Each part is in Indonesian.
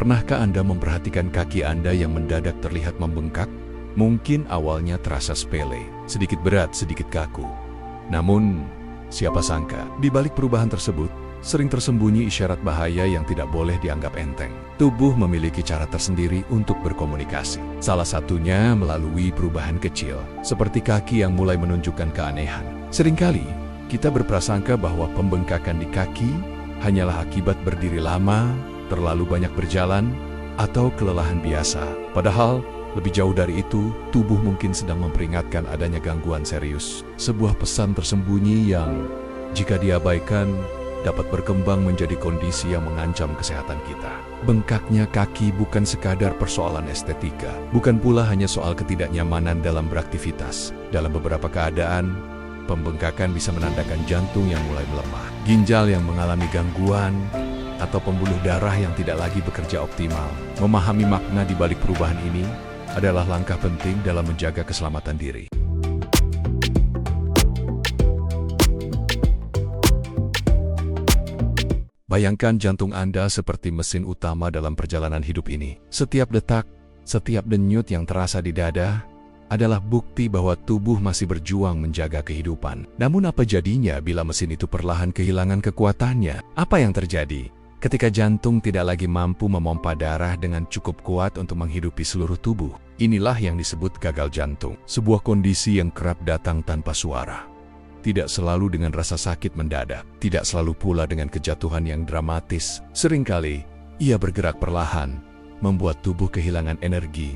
Pernahkah Anda memperhatikan kaki Anda yang mendadak terlihat membengkak? Mungkin awalnya terasa sepele, sedikit berat, sedikit kaku. Namun, siapa sangka, di balik perubahan tersebut, sering tersembunyi isyarat bahaya yang tidak boleh dianggap enteng. Tubuh memiliki cara tersendiri untuk berkomunikasi. Salah satunya melalui perubahan kecil, seperti kaki yang mulai menunjukkan keanehan. Seringkali, kita berprasangka bahwa pembengkakan di kaki hanyalah akibat berdiri lama, terlalu banyak berjalan, atau kelelahan biasa. Padahal, lebih jauh dari itu, tubuh mungkin sedang memperingatkan adanya gangguan serius. Sebuah pesan tersembunyi yang, jika diabaikan, dapat berkembang menjadi kondisi yang mengancam kesehatan kita. Bengkaknya kaki bukan sekadar persoalan estetika, bukan pula hanya soal ketidaknyamanan dalam beraktivitas. Dalam beberapa keadaan, pembengkakan bisa menandakan jantung yang mulai melemah, ginjal yang mengalami gangguan, atau pembuluh darah yang tidak lagi bekerja optimal. Memahami makna di balik perubahan ini adalah langkah penting dalam menjaga keselamatan diri. Bayangkan jantung Anda seperti mesin utama dalam perjalanan hidup ini. Setiap detak, setiap denyut yang terasa di dada adalah bukti bahwa tubuh masih berjuang menjaga kehidupan. Namun apa jadinya bila mesin itu perlahan kehilangan kekuatannya? Apa yang terjadi ketika jantung tidak lagi mampu memompa darah dengan cukup kuat untuk menghidupi seluruh tubuh? Inilah yang disebut gagal jantung, sebuah kondisi yang kerap datang tanpa suara. Tidak selalu dengan rasa sakit mendadak, tidak selalu pula dengan kejatuhan yang dramatis. Seringkali, ia bergerak perlahan, membuat tubuh kehilangan energi,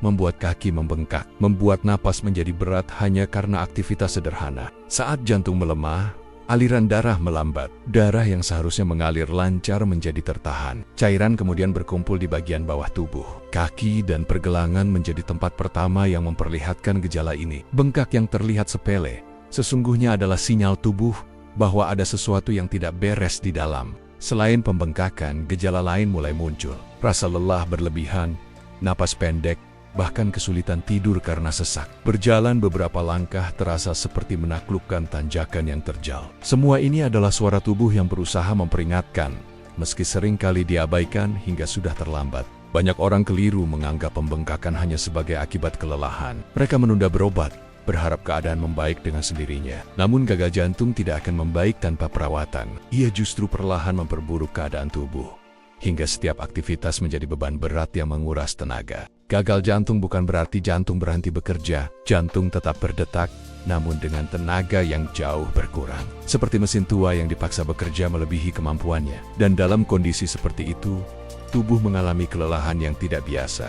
membuat kaki membengkak, membuat napas menjadi berat hanya karena aktivitas sederhana. Saat jantung melemah, aliran darah melambat. Darah yang seharusnya mengalir lancar menjadi tertahan. Cairan kemudian berkumpul di bagian bawah tubuh. Kaki dan pergelangan menjadi tempat pertama yang memperlihatkan gejala ini. Bengkak yang terlihat sepele sesungguhnya adalah sinyal tubuh bahwa ada sesuatu yang tidak beres di dalam. Selain pembengkakan, gejala lain mulai muncul. Rasa lelah berlebihan, napas pendek, bahkan kesulitan tidur karena sesak. Berjalan beberapa langkah terasa seperti menaklukkan tanjakan yang terjal. Semua ini adalah suara tubuh yang berusaha memperingatkan, meski sering kali diabaikan hingga sudah terlambat. Banyak orang keliru menganggap pembengkakan hanya sebagai akibat kelelahan. Mereka menunda berobat, berharap keadaan membaik dengan sendirinya. Namun gagal jantung tidak akan membaik tanpa perawatan. Ia justru perlahan memperburuk keadaan tubuh, hingga setiap aktivitas menjadi beban berat yang menguras tenaga. Gagal jantung bukan berarti jantung berhenti bekerja. Jantung tetap berdetak, namun dengan tenaga yang jauh berkurang. Seperti mesin tua yang dipaksa bekerja melebihi kemampuannya. Dan dalam kondisi seperti itu, tubuh mengalami kelelahan yang tidak biasa,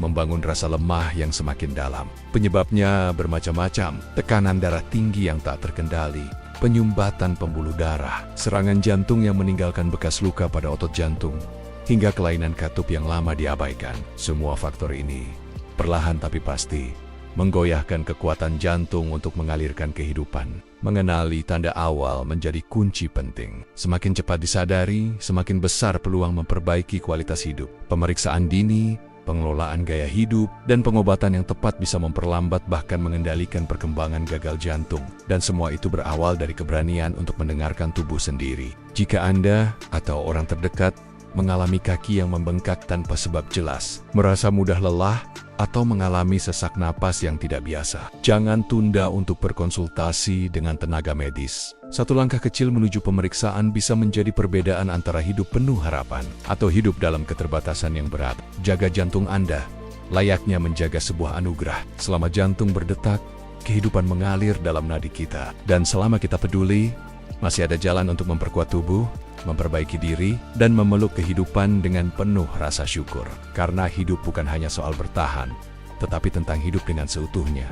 membangun rasa lemah yang semakin dalam. Penyebabnya bermacam-macam: tekanan darah tinggi yang tak terkendali, penyumbatan pembuluh darah, serangan jantung yang meninggalkan bekas luka pada otot jantung, hingga kelainan katup yang lama diabaikan. Semua faktor ini, perlahan tapi pasti, menggoyahkan kekuatan jantung untuk mengalirkan kehidupan. Mengenali tanda awal menjadi kunci penting. Semakin cepat disadari, semakin besar peluang memperbaiki kualitas hidup. Pemeriksaan dini, pengelolaan gaya hidup, dan pengobatan yang tepat bisa memperlambat bahkan mengendalikan perkembangan gagal jantung. Dan semua itu berawal dari keberanian untuk mendengarkan tubuh sendiri. Jika Anda atau orang terdekat mengalami kaki yang membengkak tanpa sebab jelas, merasa mudah lelah, atau mengalami sesak napas yang tidak biasa, jangan tunda untuk berkonsultasi dengan tenaga medis. Satu langkah kecil menuju pemeriksaan bisa menjadi perbedaan antara hidup penuh harapan atau hidup dalam keterbatasan yang berat. Jaga jantung Anda, layaknya menjaga sebuah anugerah. Selama jantung berdetak, kehidupan mengalir dalam nadi kita. Dan selama kita peduli, masih ada jalan untuk memperkuat tubuh, memperbaiki diri, dan memeluk kehidupan dengan penuh rasa syukur. Karena hidup bukan hanya soal bertahan, tetapi tentang hidup dengan seutuhnya.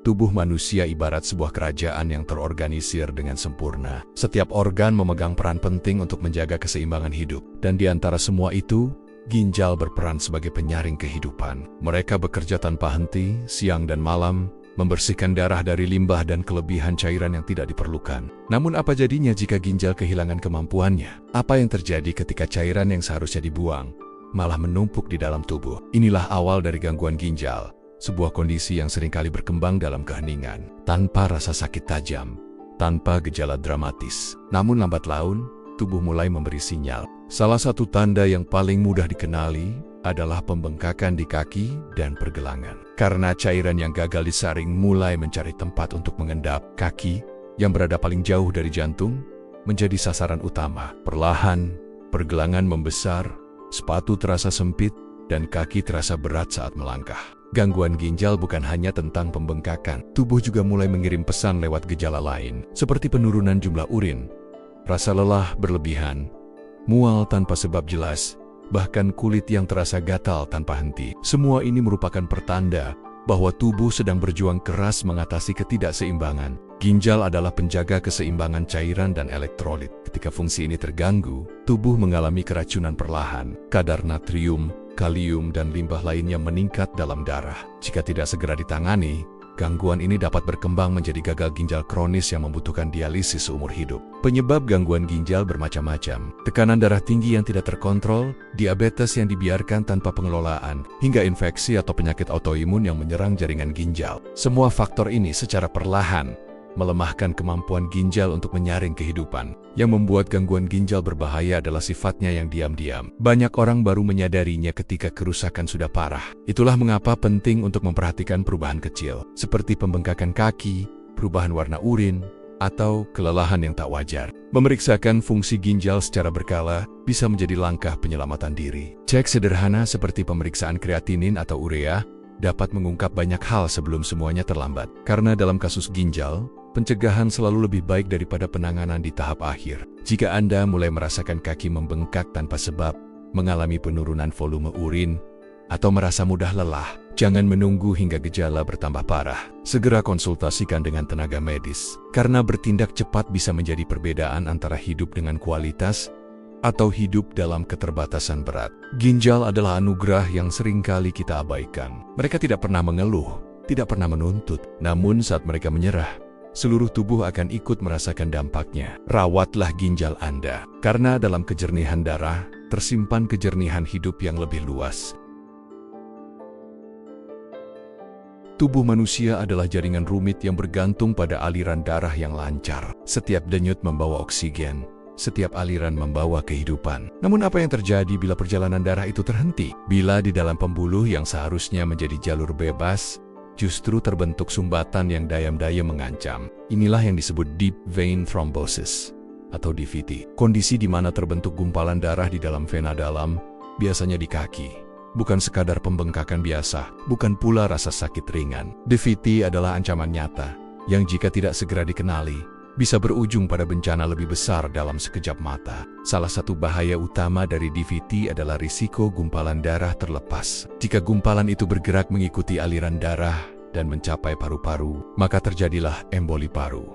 Tubuh manusia ibarat sebuah kerajaan yang terorganisir dengan sempurna. Setiap organ memegang peran penting untuk menjaga keseimbangan hidup. Dan di antara semua itu, ginjal berperan sebagai penyaring kehidupan. Mereka bekerja tanpa henti, siang dan malam, membersihkan darah dari limbah dan kelebihan cairan yang tidak diperlukan. Namun apa jadinya jika ginjal kehilangan kemampuannya? Apa yang terjadi ketika cairan yang seharusnya dibuang malah menumpuk di dalam tubuh? Inilah awal dari gangguan ginjal, sebuah kondisi yang seringkali berkembang dalam keheningan, tanpa rasa sakit tajam, tanpa gejala dramatis. Namun lambat laun, tubuh mulai memberi sinyal. Salah satu tanda yang paling mudah dikenali adalah pembengkakan di kaki dan pergelangan. Karena cairan yang gagal disaring mulai mencari tempat untuk mengendap, kaki yang berada paling jauh dari jantung menjadi sasaran utama. Perlahan, pergelangan membesar, sepatu terasa sempit, dan kaki terasa berat saat melangkah. Gangguan ginjal bukan hanya tentang pembengkakan. Tubuh juga mulai mengirim pesan lewat gejala lain, seperti penurunan jumlah urin, rasa lelah berlebihan, mual tanpa sebab jelas, bahkan kulit yang terasa gatal tanpa henti. Semua ini merupakan pertanda bahwa tubuh sedang berjuang keras mengatasi ketidakseimbangan. Ginjal adalah penjaga keseimbangan cairan dan elektrolit. Ketika fungsi ini terganggu, tubuh mengalami keracunan perlahan. Kadar natrium, kalium, dan limbah lainnya meningkat dalam darah. Jika tidak segera ditangani, gangguan ini dapat berkembang menjadi gagal ginjal kronis yang membutuhkan dialisis seumur hidup. Penyebab gangguan ginjal bermacam-macam. Tekanan darah tinggi yang tidak terkontrol, diabetes yang dibiarkan tanpa pengelolaan, hingga infeksi atau penyakit autoimun yang menyerang jaringan ginjal. Semua faktor ini secara perlahan melemahkan kemampuan ginjal untuk menyaring kehidupan. Yang membuat gangguan ginjal berbahaya adalah sifatnya yang diam-diam. Banyak orang baru menyadarinya ketika kerusakan sudah parah. Itulah mengapa penting untuk memperhatikan perubahan kecil, seperti pembengkakan kaki, perubahan warna urin, atau kelelahan yang tak wajar. Memeriksakan fungsi ginjal secara berkala bisa menjadi langkah penyelamatan diri. Cek sederhana seperti pemeriksaan kreatinin atau urea dapat mengungkap banyak hal sebelum semuanya terlambat. Karena dalam kasus ginjal, pencegahan selalu lebih baik daripada penanganan di tahap akhir. Jika Anda mulai merasakan kaki membengkak tanpa sebab, mengalami penurunan volume urin, atau merasa mudah lelah, jangan menunggu hingga gejala bertambah parah. Segera konsultasikan dengan tenaga medis, karena bertindak cepat bisa menjadi perbedaan antara hidup dengan kualitas atau hidup dalam keterbatasan berat. Ginjal adalah anugerah yang seringkali kita abaikan. Mereka tidak pernah mengeluh, tidak pernah menuntut. Namun saat mereka menyerah, seluruh tubuh akan ikut merasakan dampaknya. Rawatlah ginjal Anda, karena dalam kejernihan darah tersimpan kejernihan hidup yang lebih luas. Tubuh manusia adalah jaringan rumit yang bergantung pada aliran darah yang lancar. Setiap denyut membawa oksigen, setiap aliran membawa kehidupan. Namun apa yang terjadi bila perjalanan darah itu terhenti? Bila di dalam pembuluh yang seharusnya menjadi jalur bebas, justru terbentuk sumbatan yang dayam-dayam mengancam. Inilah yang disebut deep vein thrombosis atau DVT. Kondisi di mana terbentuk gumpalan darah di dalam vena dalam, biasanya di kaki. Bukan sekadar pembengkakan biasa, bukan pula rasa sakit ringan. DVT adalah ancaman nyata, yang jika tidak segera dikenali, bisa berujung pada bencana lebih besar dalam sekejap mata. Salah satu bahaya utama dari DVT adalah risiko gumpalan darah terlepas. Jika gumpalan itu bergerak mengikuti aliran darah dan mencapai paru-paru, maka terjadilah emboli paru.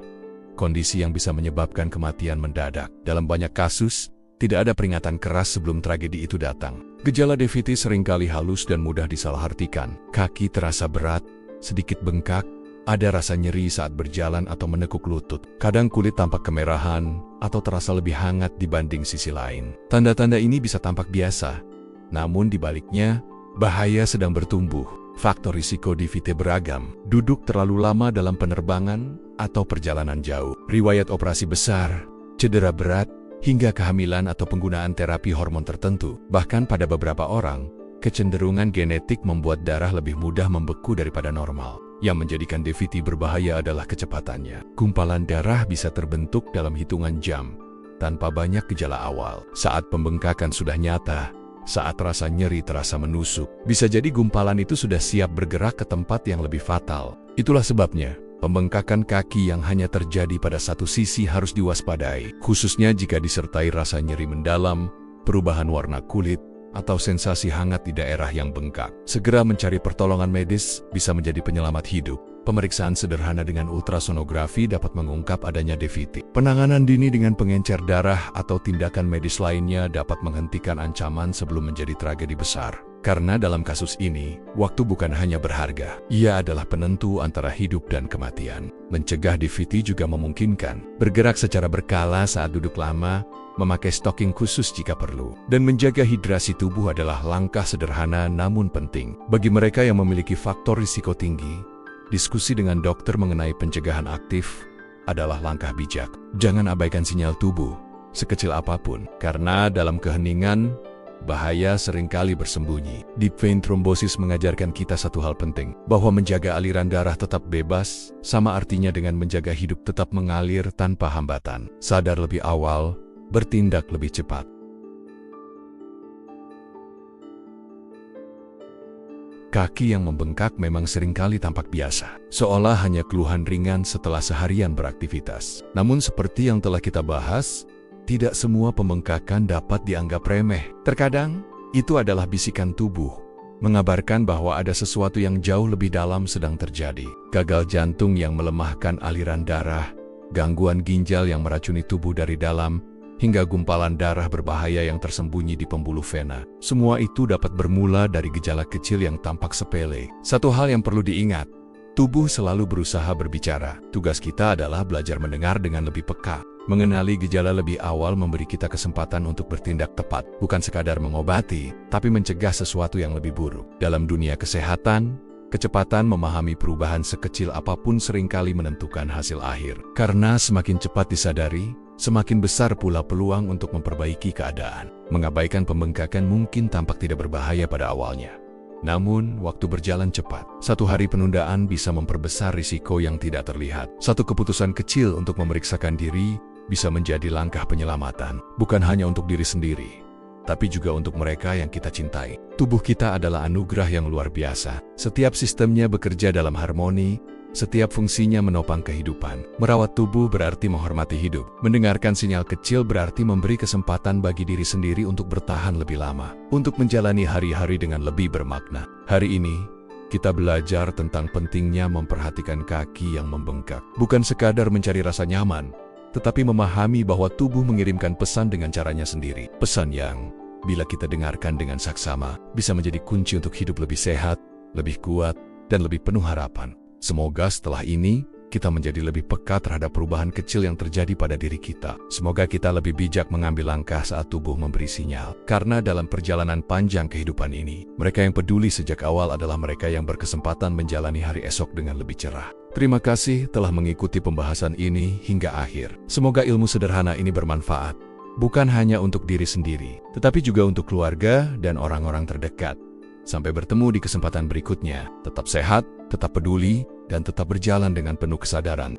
Kondisi yang bisa menyebabkan kematian mendadak. Dalam banyak kasus, tidak ada peringatan keras sebelum tragedi itu datang. Gejala DVT seringkali halus dan mudah disalahartikan. Kaki terasa berat, sedikit bengkak, ada rasa nyeri saat berjalan atau menekuk lutut. Kadang kulit tampak kemerahan atau terasa lebih hangat dibanding sisi lain. Tanda-tanda ini bisa tampak biasa, namun di baliknya, bahaya sedang bertumbuh. Faktor risiko DVT beragam. Duduk terlalu lama dalam penerbangan atau perjalanan jauh. Riwayat operasi besar, cedera berat, hingga kehamilan atau penggunaan terapi hormon tertentu. Bahkan pada beberapa orang, kecenderungan genetik membuat darah lebih mudah membeku daripada normal. Yang menjadikan DVT berbahaya adalah kecepatannya. Gumpalan darah bisa terbentuk dalam hitungan jam, tanpa banyak gejala awal. Saat pembengkakan sudah nyata, saat rasa nyeri terasa menusuk, bisa jadi gumpalan itu sudah siap bergerak ke tempat yang lebih fatal. Itulah sebabnya, pembengkakan kaki yang hanya terjadi pada satu sisi harus diwaspadai, khususnya jika disertai rasa nyeri mendalam, perubahan warna kulit, atau sensasi hangat di daerah yang bengkak. Segera mencari pertolongan medis bisa menjadi penyelamat hidup. Pemeriksaan sederhana dengan ultrasonografi dapat mengungkap adanya DVT. Penanganan dini dengan pengencer darah atau tindakan medis lainnya dapat menghentikan ancaman sebelum menjadi tragedi besar. Karena dalam kasus ini, waktu bukan hanya berharga, ia adalah penentu antara hidup dan kematian. Mencegah DVT juga memungkinkan bergerak secara berkala saat duduk lama, memakai stocking khusus jika perlu, dan menjaga hidrasi tubuh adalah langkah sederhana namun penting. Bagi mereka yang memiliki faktor risiko tinggi, diskusi dengan dokter mengenai pencegahan aktif adalah langkah bijak. Jangan abaikan sinyal tubuh, sekecil apapun, karena dalam keheningan, bahaya seringkali bersembunyi. Deep vein thrombosis mengajarkan kita satu hal penting, bahwa menjaga aliran darah tetap bebas, sama artinya dengan menjaga hidup tetap mengalir tanpa hambatan. Sadar lebih awal, bertindak lebih cepat. Kaki yang membengkak memang seringkali tampak biasa, seolah hanya keluhan ringan setelah seharian beraktivitas. Namun seperti yang telah kita bahas, tidak semua pembengkakan dapat dianggap remeh. Terkadang, itu adalah bisikan tubuh, mengabarkan bahwa ada sesuatu yang jauh lebih dalam sedang terjadi. Gagal jantung yang melemahkan aliran darah, gangguan ginjal yang meracuni tubuh dari dalam, hingga gumpalan darah berbahaya yang tersembunyi di pembuluh vena. Semua itu dapat bermula dari gejala kecil yang tampak sepele. Satu hal yang perlu diingat, tubuh selalu berusaha berbicara. Tugas kita adalah belajar mendengar dengan lebih peka. Mengenali gejala lebih awal memberi kita kesempatan untuk bertindak tepat, bukan sekadar mengobati, tapi mencegah sesuatu yang lebih buruk. Dalam dunia kesehatan, kecepatan memahami perubahan sekecil apapun seringkali menentukan hasil akhir. Karena semakin cepat disadari, semakin besar pula peluang untuk memperbaiki keadaan. Mengabaikan pembengkakan mungkin tampak tidak berbahaya pada awalnya. Namun, waktu berjalan cepat. Satu hari penundaan bisa memperbesar risiko yang tidak terlihat. Satu keputusan kecil untuk memeriksakan diri bisa menjadi langkah penyelamatan. Bukan hanya untuk diri sendiri, tapi juga untuk mereka yang kita cintai. Tubuh kita adalah anugerah yang luar biasa. Setiap sistemnya bekerja dalam harmoni, setiap fungsinya menopang kehidupan. Merawat tubuh berarti menghormati hidup. Mendengarkan sinyal kecil berarti memberi kesempatan bagi diri sendiri untuk bertahan lebih lama, untuk menjalani hari-hari dengan lebih bermakna. Hari ini, kita belajar tentang pentingnya memperhatikan kaki yang membengkak. Bukan sekadar mencari rasa nyaman, tetapi memahami bahwa tubuh mengirimkan pesan dengan caranya sendiri. Pesan yang, bila kita dengarkan dengan saksama, bisa menjadi kunci untuk hidup lebih sehat, lebih kuat, dan lebih penuh harapan. Semoga setelah ini, kita menjadi lebih peka terhadap perubahan kecil yang terjadi pada diri kita. Semoga kita lebih bijak mengambil langkah saat tubuh memberi sinyal. Karena dalam perjalanan panjang kehidupan ini, mereka yang peduli sejak awal adalah mereka yang berkesempatan menjalani hari esok dengan lebih cerah. Terima kasih telah mengikuti pembahasan ini hingga akhir. Semoga ilmu sederhana ini bermanfaat, bukan hanya untuk diri sendiri, tetapi juga untuk keluarga dan orang-orang terdekat. Sampai bertemu di kesempatan berikutnya. Tetap sehat, tetap peduli, dan tetap berjalan dengan penuh kesadaran.